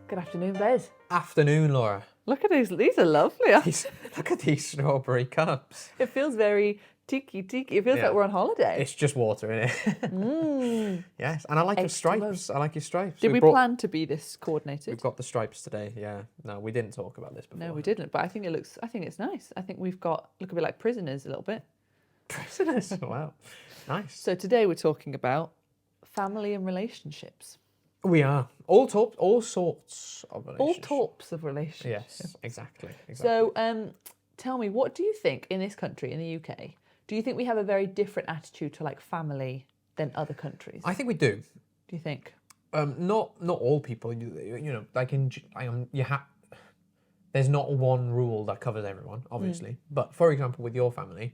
Good afternoon, Bez. Afternoon, Laura. Look at these are lovely. Look at these strawberry cups. It feels very tiki. It feels like we're on holiday. It's just water in it. Yes, and I like your stripes. I like your stripes. Did we plan to be this coordinated? We've got the stripes today. Yeah. No, we didn't talk about this before. No, we didn't. But I think it's nice. I think we've got look a bit like prisoners a little bit. Prisoners. Wow. Nice. So today we're talking about family and relationships. We are all sorts of relationships. All types of relationships. Yes, exactly. So, tell me, what do you think in this country, in the UK? Do you think we have a very different attitude to like family than other countries? I think we do. Do you think? Not all people. You know, like there's not one rule that covers everyone, obviously. But for example, with your family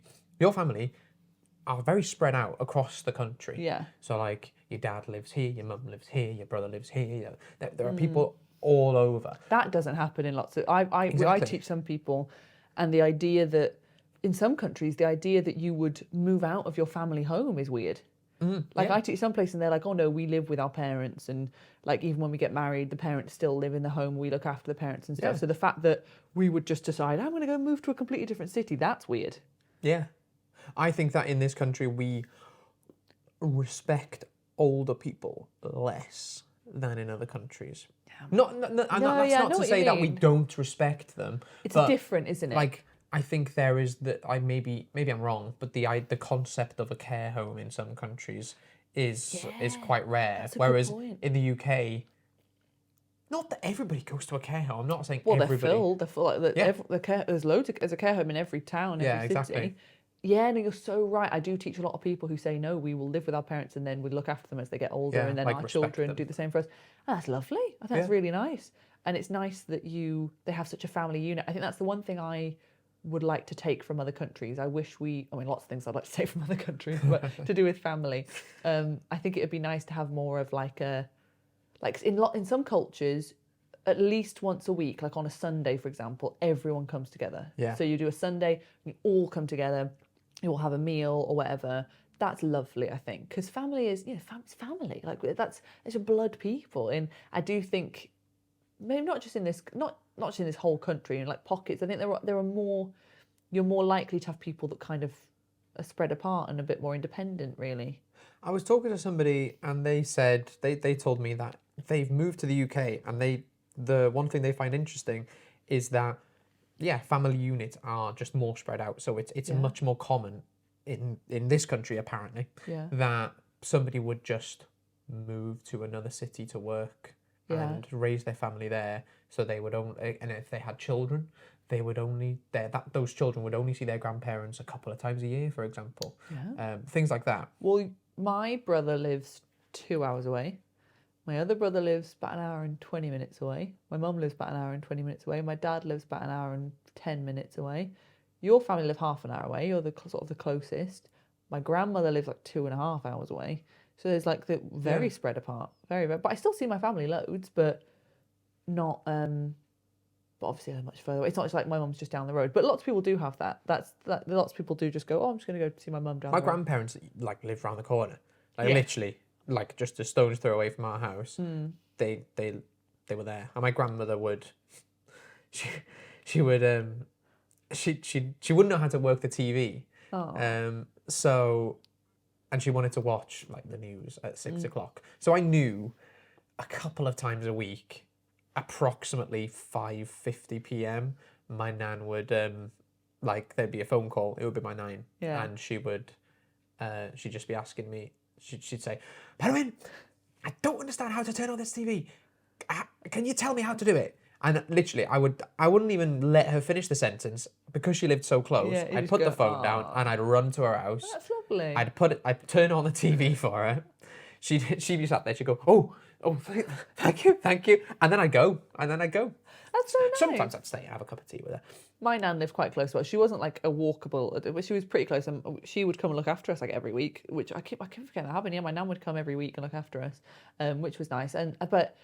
are very spread out across the country. Yeah. So like your dad lives here, your mum lives here, your brother lives here. There are people all over. That doesn't happen in lots of. I teach some people, and the idea that in some countries the idea that you would move out of your family home is weird. I teach some place and they're like, oh no, we live with our parents, and like even when we get married, the parents still live in the home. We look after the parents and stuff. Yeah. So the fact that we would just decide I'm going to go move to a completely different city, that's weird. Yeah. I think that in this country we respect older people less than in other countries. Yeah. That's not to say that we don't respect them. It's different, isn't it? Like I think there is that maybe I'm wrong, but the concept of a care home in some countries is quite rare. That's a Whereas good point. in the UK, not that everybody goes to a care home. I'm not saying well, everybody. They're full. Like, there's loads. There's a care home in every town, every city. Exactly. Yeah, no, you're so right. I do teach a lot of people who say, no, we will live with our parents and then we look after them as they get older, and then our children do the same for us. And that's lovely. I think that's really nice. And it's nice that they have such a family unit. I think that's the one thing I would like to take from other countries. I wish lots of things I'd like to take from other countries, but to do with family. I think it would be nice to have more of in some cultures, at least once a week, like on a Sunday, for example, everyone comes together. Yeah. So you do a Sunday, you all come together, you all have a meal or whatever. That's lovely, I think, because family is, it's family. Like it's a blood people, and I do think maybe not just in this whole country, in like pockets. I think there are more. You're more likely to have people that kind of are spread apart and a bit more independent, really. I was talking to somebody and they said they told me that they've moved to the UK, and the one thing they find interesting is that family units are just more spread out. So it's much more common in this country apparently that somebody would just move to another city to work and raise their family there. So they would only, and if they had children, they would only those children would only see their grandparents a couple of times a year, for example. Things like that. Well, my brother lives 2 hours away. My other brother lives about an hour and 20 minutes away. My mum lives about an hour and 20 minutes away. My dad lives about an hour and 10 minutes away. Your family live half an hour away. You're the sort of the closest. My grandmother lives like 2.5 hours away. So there's like the very spread apart, very. But I still see my family loads, but not. But obviously they're much further away. It's not just like my mum's just down the road. But lots of people do have that. Lots of people do just go, oh, I'm just going to go see my mum down the road. My grandparents like live around the corner, literally. Like just a stone's throw away from our house. They were there, and my grandmother would, she wouldn't know how to work the TV. And she wanted to watch like the news at 6 o'clock. So I knew a couple of times a week, approximately 5:50 p.m. my nan would there'd be a phone call. It would be my nan, and she'd just be asking me. She'd say, Perwin, I don't understand how to turn on this TV. Can you tell me how to do it? And literally, I wouldn't even let her finish the sentence because she lived so close. I'd put the phone down and I'd run to her house. That's lovely. I'd turn on the TV for her. She'd be sat there. She'd go, oh, thank you. And then I'd go. That's so nice. Sometimes I'd stay and have a cup of tea with her. My nan lived quite close, but she wasn't like a walkable, but she was pretty close, and she would come and look after us like every week, which I keep forgetting that happened. Yeah, my nan would come every week and look after us, which was nice. But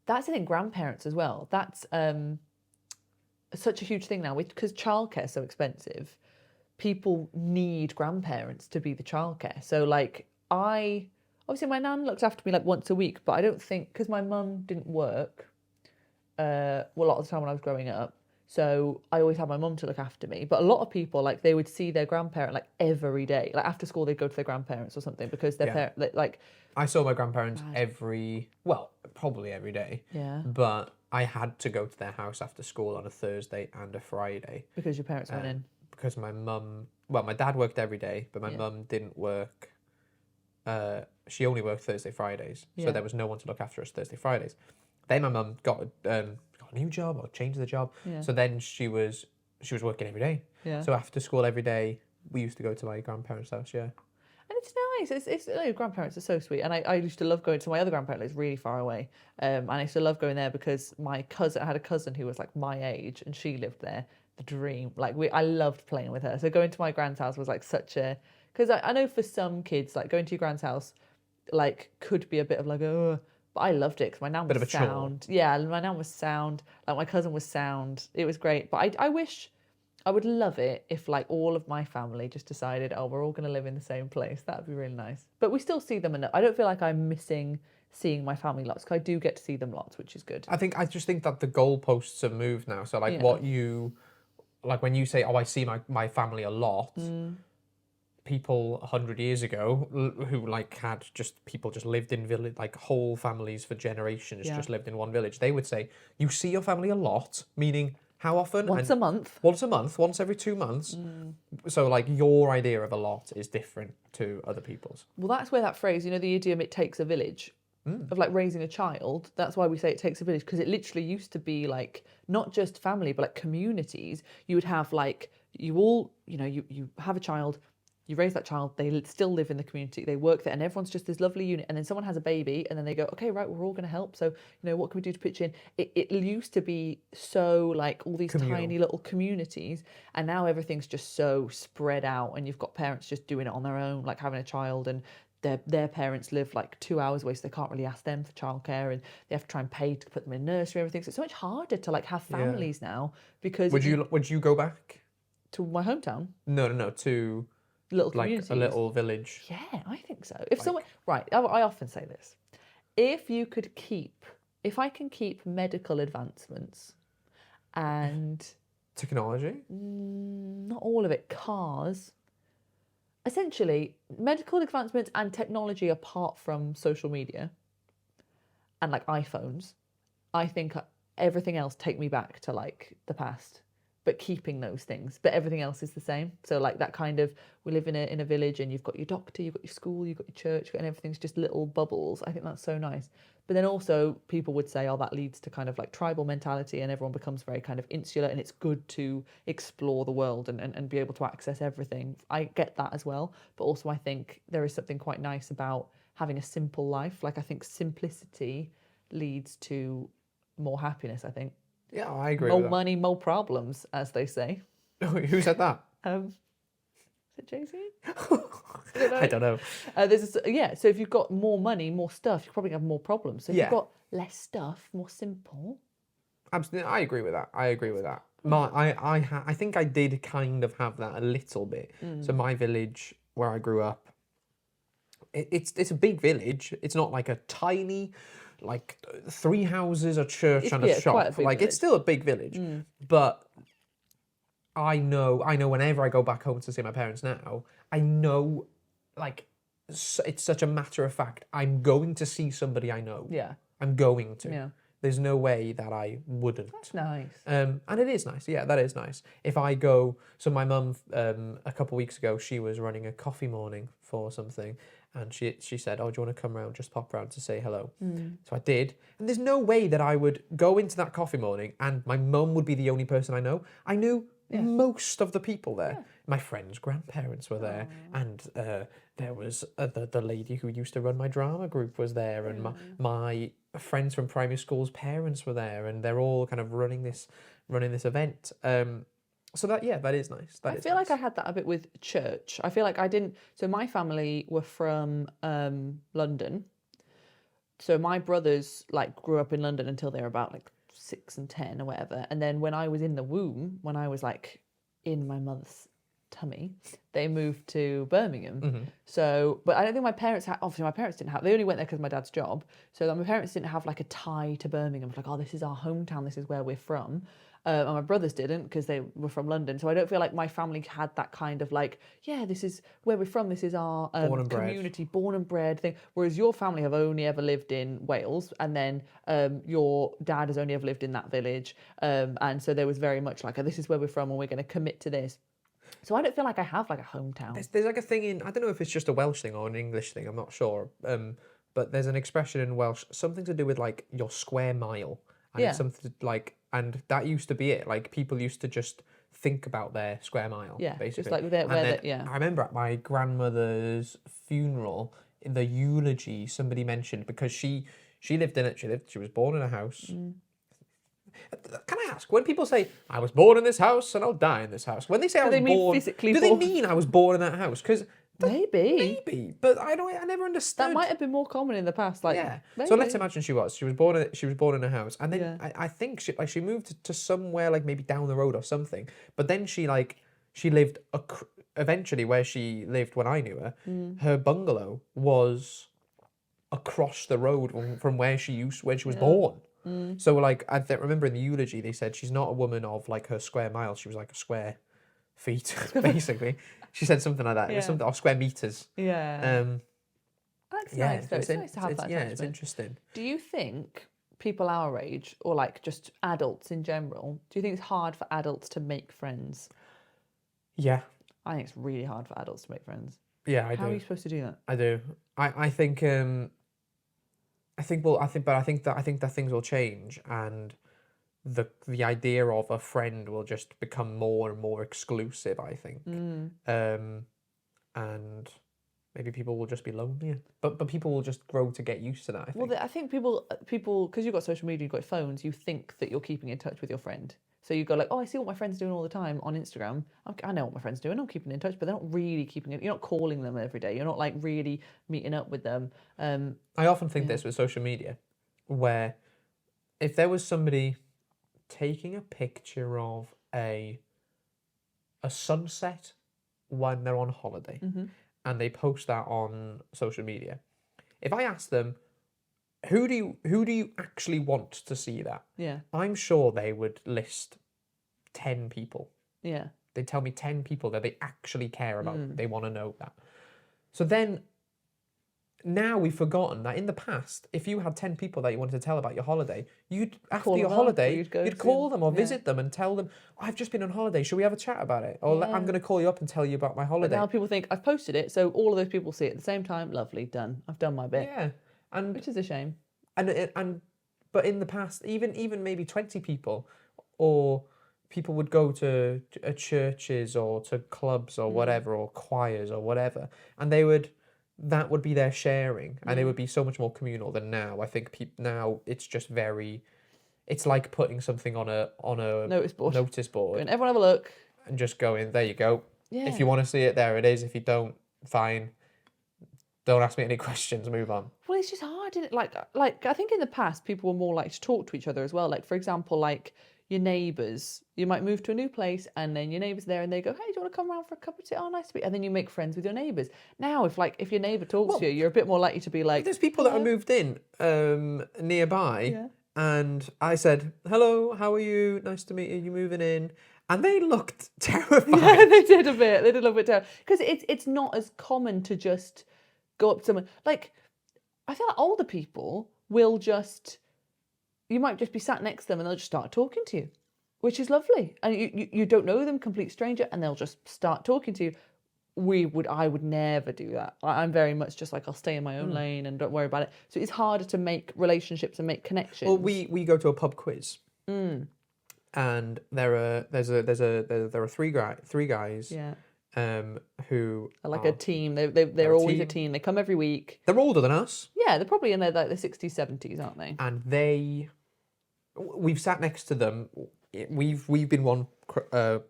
that's the thing, grandparents as well. That's such a huge thing now because childcare is so expensive. People need grandparents to be the childcare. So like obviously my nan looked after me like once a week, but I don't think, because my mum didn't work, well, a lot of the time when I was growing up. So I always had my mum to look after me. But a lot of people, like, they would see their grandparent like every day. Like after school, they'd go to their grandparents or something because their Yeah. parent, like, I saw my grandparents probably every day, yeah, but I had to go to their house after school on a Thursday and a Friday because your parents went in. because my dad worked every day, but my Yeah. mum didn't work. She only worked Thursday, Fridays, so Yeah. there was no one to look after us Thursday, Fridays. Then my mum got a new job or changed the job, Yeah. so then she was working every day. Yeah. So after school every day, we used to go to my grandparents' house. Yeah. And it's nice. It's grandparents are so sweet. And I used to love going to my other grandparent lives really far away. And I used to love going there because I had a cousin who was like my age and she lived there. The dream. Like I loved playing with her. So going to my grand's house was like such a, because I know for some kids, like going to your grand's house, like could be a bit of like, oh, but I loved it because my nan Bit of was a chore. sound. Yeah, my nan was sound. Like my cousin was sound. It was great. But I wish, I would love it if like all of my family just decided, oh, we're all going to live in the same place. That would be really nice. But we still see them enough. I don't feel like I'm missing seeing my family lots because I do get to see them lots, which is good. I just think that the goalposts have moved now. So like when you say, oh, I see my family a lot, people 100 years ago who like had people just lived in village, like whole families for generations just lived in one village, they would say, you see your family a lot, meaning how often? Once a month. Once a month, once every 2 months. So like your idea of a lot is different to other people's. Well, that's where that phrase, you know, the idiom, it takes a village, of like raising a child. That's why we say it takes a village, because it literally used to be like not just family, but like communities. You would have like, you all, you know, you have a child, you raise that child, they still live in the community, they work there, and everyone's just this lovely unit. And then someone has a baby, and then they go, okay, right, we're all going to help. So, you know, what can we do to pitch in? It used to be so like all these Communal. tiny little communities, and now everything's just so spread out, and you've got parents just doing it on their own, like having a child, and their parents live like 2 hours away, so they can't really ask them for childcare, and they have to try and pay to put them in nursery and everything. So it's so much harder to like have families now because Would you go back? to my hometown, No, to little like communities. a little village. Yeah, I think so. If someone, right, I often say this: if I can keep medical advancements and Technology? not all of it, cars, essentially medical advancements and technology apart from social media and like iPhones, I think everything else take me back to like the past. But keeping those things, but everything else is the same. So like that kind of, we live in a village, and you've got your doctor, you've got your school, you've got your church, and everything's just little bubbles. I think that's so nice. But then also people would say, oh, that leads to kind of like tribal mentality, and everyone becomes very kind of insular, and it's good to explore the world and be able to access everything. I get that as well. But also I think there is something quite nice about having a simple life. Like I think simplicity leads to more happiness, I think. Yeah, I agree More with that. money, more problems, as they say. Who said that? Is it Jay-Z? I don't know. So if you've got more money, more stuff, you probably have more problems. So if Yeah. you've got less stuff, more simple. Absolutely, I agree with that. I think I did kind of have that a little bit. So my village where I grew up, it's a big village. It's not like a tiny, like 3 houses, a church, and a It's quite shop. a big Like village. it's still a big village, but I know whenever I go back home to see my parents now, I know, like, it's such a matter of fact. I'm going to see somebody I know. Yeah. I'm going to. Yeah. There's no way that I wouldn't. That's nice. And it is nice. Yeah, that is nice. If I go, so my mum, a couple of weeks ago, she was running a coffee morning for something, and she said, "Oh, do you want to come round? Just pop round to say hello." So I did, and there's no way that I would go into that coffee morning and my mum would be the only person I know. I knew most of the people there. Yeah. My friends' grandparents were there, and there was the lady who used to run my drama group was there, and my friends from primary school's parents were there, and they're all kind of running this event. So that is nice. I feel like I had that a bit with church. I feel like I didn't. So my family were from London. So my brothers like grew up in London until they were about like 6 and 10 or whatever. And then when I was in the womb, when I was like in my mother's tummy, they moved to Birmingham. Mm-hmm. So, but I don't think my parents had, obviously my parents didn't have, they only went there because of my dad's job. So that my parents didn't have like a tie to Birmingham. Like, oh, this is our hometown, this is where we're from. And my brothers didn't because they were from London. So I don't feel like my family had that kind of like, yeah, this is where we're from. This is our Born and bred. community, born and bred thing. Whereas your family have only ever lived in Wales, and then your dad has only ever lived in that village. And so there was very much like, this is where we're from and we're going to commit to this. So I don't feel like I have like a hometown. There's like a thing in, I don't know if it's just a Welsh thing or an English thing, I'm not sure. But there's an expression in Welsh, something to do with like your square mile. And it's something like, and that used to be it. Like people used to just think about their square mile, basically. Just like I remember at my grandmother's funeral, in the eulogy, somebody mentioned, because she lived in it, she was born in a house. Can I ask, when people say, I was born in this house and I'll die in this house, when they say I was born, physically do they born? mean I was born in that house? Because Maybe, but I never understood. that might have been more common in the past. Like, Yeah. maybe. So let's imagine she was born in a house, and then Yeah. I think she moved to somewhere like maybe down the road or something. But then she lived eventually where she lived when I knew her. Her bungalow was across the road from where she was born. So like I remember in the eulogy they said she's not a woman of like her square miles. She was like a square feet basically. She said something like that. It was something, or square meters. Yeah. That's nice though. It's nice to have that. Yeah, it's interesting. Do you think people our age, or like just adults in general, do you think it's hard for adults to make friends? Yeah. I think it's really hard for adults to make friends. Yeah, I do. How are you supposed to do that? I do. I think that things will change, and the idea of a friend will just become more and more exclusive, I think. And maybe people will just be lonelier. But people will just grow to get used to that, I think. Well, I think people, because you've got social media, you've got phones, you think that you're keeping in touch with your friend. So you go like, oh, I see what my friend's doing all the time on Instagram. I know what my friend's doing. I'm keeping in touch, but they're not really keeping it. You're not calling them every day. You're not like really meeting up with them. I often think this with social media, where if there was somebody taking a picture of a sunset when they're on holiday, and they post that on social media, if I ask them, who do you actually want to see that? Yeah. I'm sure they would list 10 people. Yeah. They'd tell me 10 people that they actually care about. They want to know that. So then, now we've forgotten that in the past, if you had 10 people that you wanted to tell about your holiday, after your holiday, you'd call them or visit them and tell them, oh, I've just been on holiday, shall we have a chat about it? Or I'm going to call you up and tell you about my holiday. But now people think, I've posted it, so all of those people see it at the same time. Lovely, done. I've done my bit. Yeah. Which is a shame. But in the past, even maybe 20 people, or people would go to churches or to clubs or whatever, or choirs or whatever, and that would be their sharing, and it would be so much more communal than now. I think now it's just it's like putting something on a notice board, And everyone have a look, and just going, there you go. Yeah. If you want to see it, there it is. If you don't, fine. Don't ask me any questions, move on. Well, it's just hard, isn't it? Like I think in the past, people were more like to talk to each other as well. Like, for example, like your neighbours. You might move to a new place and then your neighbour's there and they go, hey, do you want to come around for a cup of tea? Oh, nice to meet you. And then you make friends with your neighbours. Now, if your neighbour talks to you, you're a bit more likely to be like... There's people that have moved in nearby and I said, hello, how are you? Nice to meet you. You moving in? And they looked terrified. Yeah, they did a bit. They did a little bit terrified. Because it's not as common to just go up to someone. Like, I feel like older people will just... You might just be sat next to them and they'll just start talking to you, which is lovely. And you don't know them, complete stranger, and they'll just start talking to you. I would never do that. I'm very much just like, I'll stay in my own lane and don't worry about it. So it's harder to make relationships and make connections. Well, we go to a pub quiz, and there are three guys. Yeah. Who are like a team. They're always a team. They come every week. They're older than us. Yeah, they're probably in their like the 60s, 70s, aren't they? And we've sat next to them. We've been one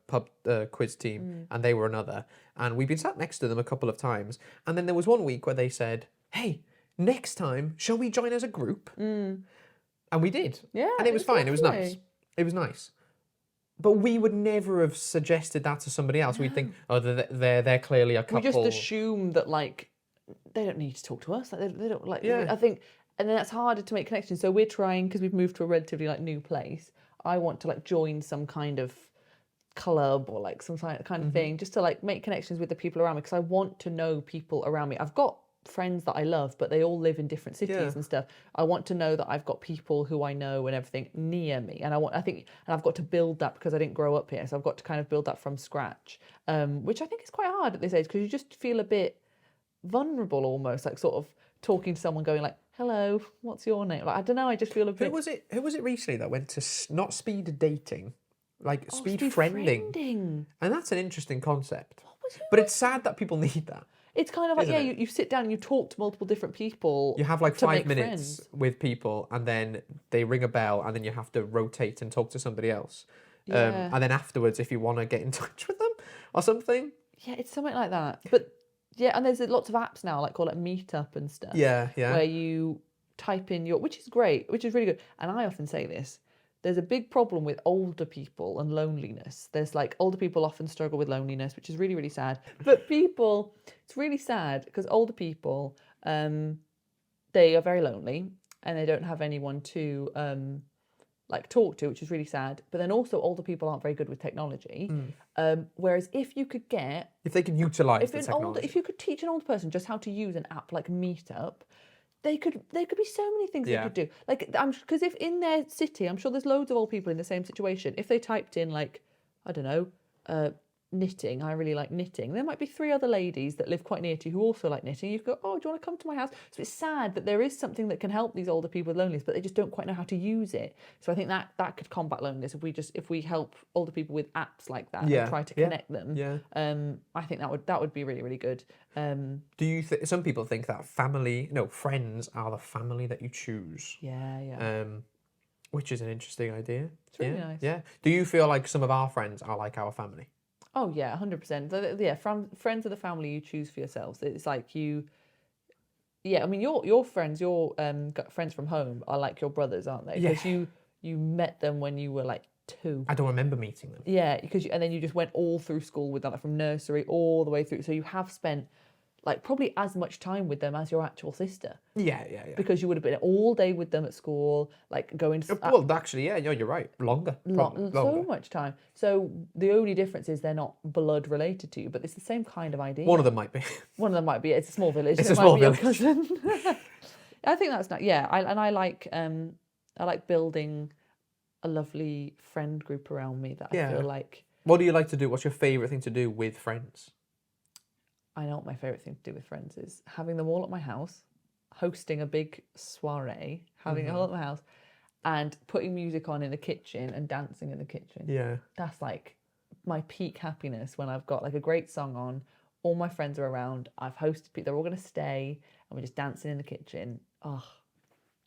pub quiz team, and they were another. And we've been sat next to them a couple of times. And then there was one week where they said, "Hey, next time, shall we join as a group?" And we did. Yeah, and it was fine. lovely. It was nice. It was nice. But we would never have suggested that to somebody else. We'd think, oh, they're clearly a couple. We just assume that like they don't need to talk to us. Like they don't like. Yeah. I think, and then that's harder to make connections. So we're trying because we've moved to a relatively like new place. I want to like join some kind of club or like some kind of thing just to like make connections with the people around me because I want to know people around me. I've got friends that I love, but they all live in different cities and stuff. I want to know that I've got people who I know and everything near me, and and I've got to build that because I didn't grow up here, so I've got to kind of build that from scratch, which I think is quite hard at this age because you just feel a bit vulnerable almost, like sort of talking to someone going like, hello, what's your name? Like I don't know, I just feel a bit. Who was it recently that went to not speed dating, like speed friending? And that's an interesting concept. But it's sad that people need that. It's kind of like, you sit down and you talk to multiple different people. You have like 5 minutes friends with people and then they ring a bell and then you have to rotate and talk to somebody else. Yeah. And then afterwards, if you want to get in touch with them or something. Yeah, it's something like that. But yeah, and there's lots of apps now, like call it Meetup and stuff. Yeah. Where you type in which is great, which is really good. And I often say this, there's a big problem with older people and loneliness. There's like older people often struggle with loneliness, which is really, really sad. But it's really sad because older people, they are very lonely and they don't have anyone to like talk to, which is really sad. But then also older people aren't very good with technology. Whereas if you could if they can utilize the technology, if you could teach an older person just how to use an app like Meetup, there could be so many things they could do. Like because if in their city, I'm sure there's loads of old people in the same situation. If they typed in like, I don't know, knitting, I really like knitting. There might be 3 other ladies that live quite near to you who also like knitting. You could go, oh, do you want to come to my house? So it's sad that there is something that can help these older people with loneliness, but they just don't quite know how to use it. So I think that could combat loneliness if we help older people with apps like that and try to connect them. I think that would be really, really good. Do you some people think that friends are the family that you choose? Yeah. Which is an interesting idea. It's really nice. Yeah. Do you feel like some of our friends are like our family? Oh yeah, 100%. Yeah, friends are the family you choose for yourselves. It's like you. Yeah, I mean your friends, your friends from home are like your brothers, aren't they? Because you met them when you were like 2. I don't remember meeting them. Yeah, because and then you just went all through school with them, like from nursery all the way through. So you have spent like probably as much time with them as your actual sister. Yeah. Because you would have been all day with them at school, like going to... Well, actually, you're right. Longer. So much time. So the only difference is they're not blood related to you, but it's the same kind of idea. One of them might be. One of them might be. It's a small village. It's a small village. Your cousin. I think that's not... Yeah, I like building a lovely friend group around me that I feel like... What do you like to do? What's your favourite thing to do with friends? I know what my favourite thing to do with friends is having them all at my house, hosting a big soiree, having it all at my house, and putting music on in the kitchen and dancing in the kitchen. Yeah. That's like my peak happiness when I've got like a great song on, all my friends are around, I've hosted people, they're all going to stay, and we're just dancing in the kitchen. Oh,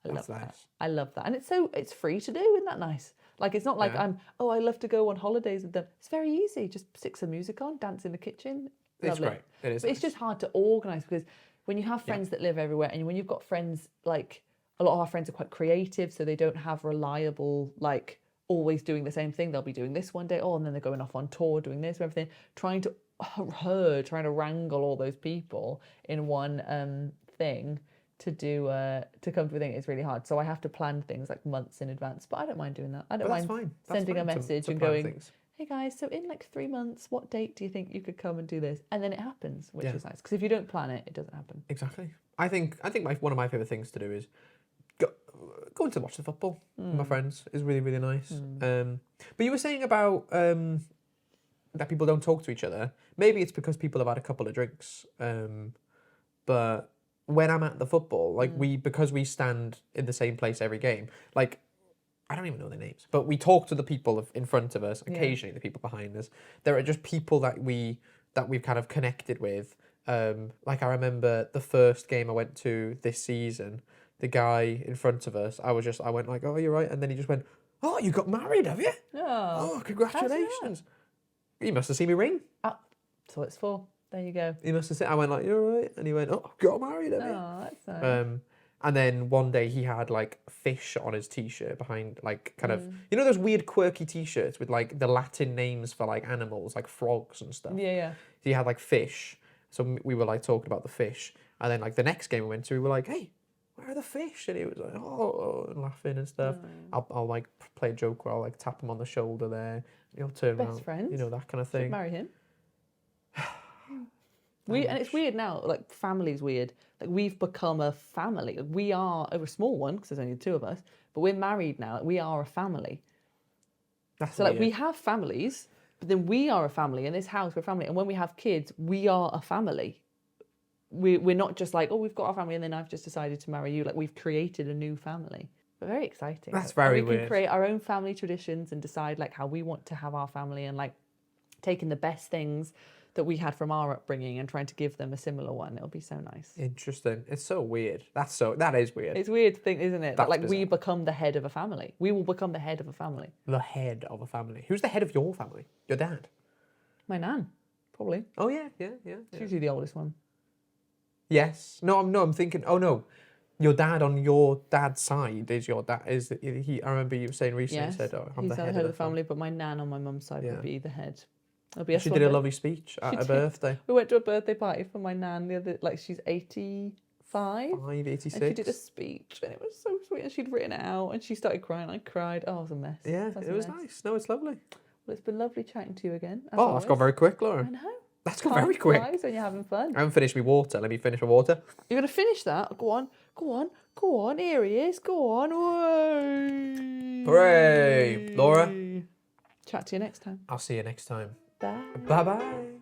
I love that. I love that. And it's free to do, isn't that nice? Like, it's not like I love to go on holidays with them. It's very easy. Just stick some music on, dance in the kitchen. It's great. It is. But it's just hard to organise because when you have friends that live everywhere and when you've got friends, like a lot of our friends are quite creative, so they don't have reliable, like always doing the same thing. They'll be doing this one day, and then they're going off on tour doing this and everything. Trying to wrangle all those people in one thing to come to a thing is really hard. So I have to plan things like months in advance. But I don't mind doing that. I don't mind sending a message and going, hey guys, so in like 3 months, what date do you think you could come and do this? And then it happens, which is nice. Because if you don't plan it, it doesn't happen. Exactly. I think one of my favourite things to do is going to watch the football with my friends is really, really nice. But you were saying about that people don't talk to each other. Maybe it's because people have had a couple of drinks. But when I'm at the football, like because we stand in the same place every game, like I don't even know their names, but we talk to the people in front of us, occasionally the people behind us. There are just people that we've kind of connected with. Like I remember the first game I went to this season, the guy in front of us, I went like, oh, you're right. And then he just went, oh, you got married, have you? Oh, congratulations. He must have seen me ring. That's what it's for. There you go. He must have said, I went like, you're right. And he went, oh, got married, have you? Oh, that's nice. And then one day he had like fish on his t-shirt behind, like kind of, you know those weird quirky t-shirts with like the Latin names for like animals, like frogs and stuff. Yeah. He had like fish. So we were like talking about the fish. And then like the next game we went to, we were like, hey, where are the fish? And he was like, oh, and laughing and stuff. I'll like play a joke where I'll like tap him on the shoulder there. He'll turn around. Best friends. You know, that kind of Should thing. marry him. And it's weird now, like family's weird. Like we've become a family. We are a small one because there's only the two of us, but we're married now. We are a family. That's So like weird. we have families, but then we are a family. In this house, we're a family. And when we have kids, we are a family. We're not just like, oh, we've got our family and then I've just decided to marry you. Like we've created a new family. But very exciting. That's And very we weird. can create our own family traditions and decide like how we want to have our family and like taking the best things that we had from our upbringing and trying to give them a similar one. It'll be so nice. Interesting. It's so weird. That is weird. It's weird to think, isn't it? That That's like we bizarre. become the head of a family. We will become the head of a family. The head of a family. Who's the head of your family? Your dad? My nan, probably. Oh yeah. She's usually the oldest one. Yes. No, I'm thinking. Oh no, your dad on your dad's side is your dad. Is he? I remember you saying recently. Yes, You said, "Oh, I'm he's the the head of the family, but my nan on my mum's side Yeah. would be the head. It'll be She S1E7. did a lovely speech at She her did. birthday. We went to a birthday party for my nan the other, like she's 85. 586. And she did a speech and it was so sweet and she'd written it out and she started crying. I cried. Oh, it was a mess. Yeah, That's it a was mess. nice. No, it's lovely. Well, it's been lovely chatting to you again. as Oh, that's gone always. very quick, Laura. I know. That's gone Time very quick. flies when you're having fun. I haven't finished my water. Let me finish my water. You're going to finish that? Go on. Here he is. Go on. Hooray. Hooray. Laura? Chat to you next time. I'll see you next time. Bye. Bye bye.